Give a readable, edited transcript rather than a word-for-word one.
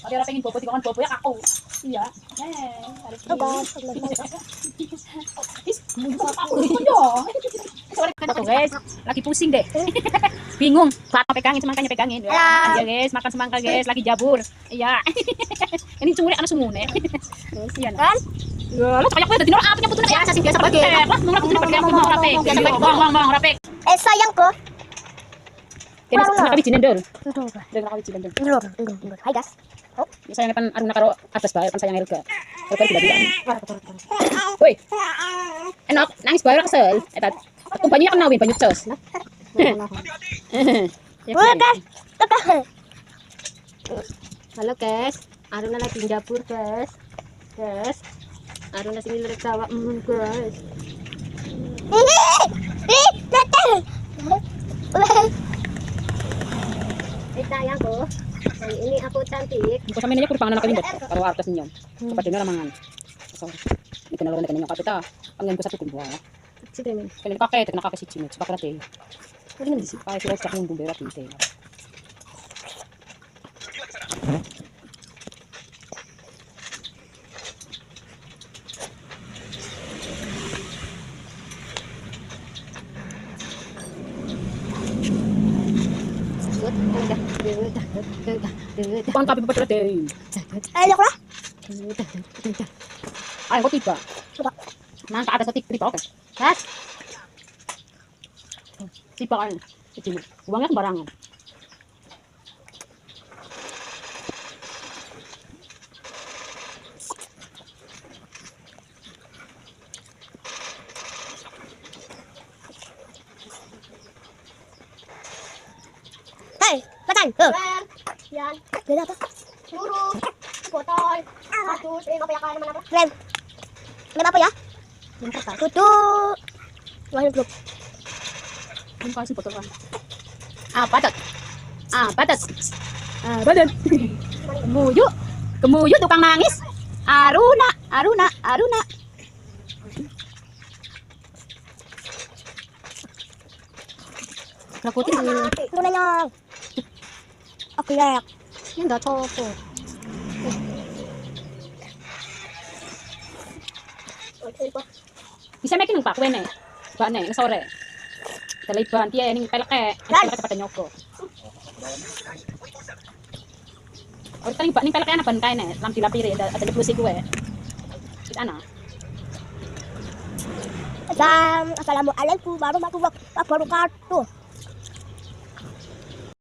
Pati rapingin po, pati ko kan po, yak ako. Iya. Guys, lagi pusing deh. Bingung, apa pegangin semangkanya pegangin. Ya guys, makan semangka guys, lagi jabur. Iya. Ini curi anak sumune. Iya kan? Ya, lu banyak banget dinor apa yang butuh biasa sih biasa pakai. Lah, mau aku pakai aku mau rapek. Biasa pakai bang rapek. Sayangku. Kaya nakabijinin dol. Dol nakabijinin dol. Hai guys. Oh, sayang pan aruna karo atas bae pan sayang Elga. Elga tidak. Woi. Enak, nangis bae kesel. Eta tumpahnya kan nawin banyak cos. Halo guys, Aruna lagi dapur guys. Guys, Aruna sini lagi tawa guys. Sayangku, hari ini aku cantik. Kung sa minanya kurang anak kalimbot karo artes ninyo. Kapag dinala mangan. So, ito na laro na kanyo kapita. Ang yan ko sa tukumbuha. Sige min. Kaya nakakaya, nakakasitsi mo. Sabak natin. Hindi naman disip. Kaya sila sa kong bumbera pinte. Kuan kape pa natin. Ay, ako na. Ay, ko tiba. Nang atas sa tikri pa okay. Has. Tiba kan. Kecil. Uangnya sembarangan. Hey, makan. Yan, Beda apa? lurus, botol, aduh, apa ya kan mana? Lem. Lem apa ya? Kudu. Wahyu grup. Ang kasi botol kan. Patat. Patat. Badan. Kemuyu. Kemuyu tukang nangis. Aruna. Nakutin. Muna niya. Okay, ya. Yan dah copo. Bisa makin numpak wene. Ba ne sore. Taliban tiya ning peleke. Peleke pada nyoko. Or tali ba ning peleke ana ban kae ne. Lampi-lampi ada diplusi gue. Kita ana. Assalamualaikum warahmatullahi wabarakatuh.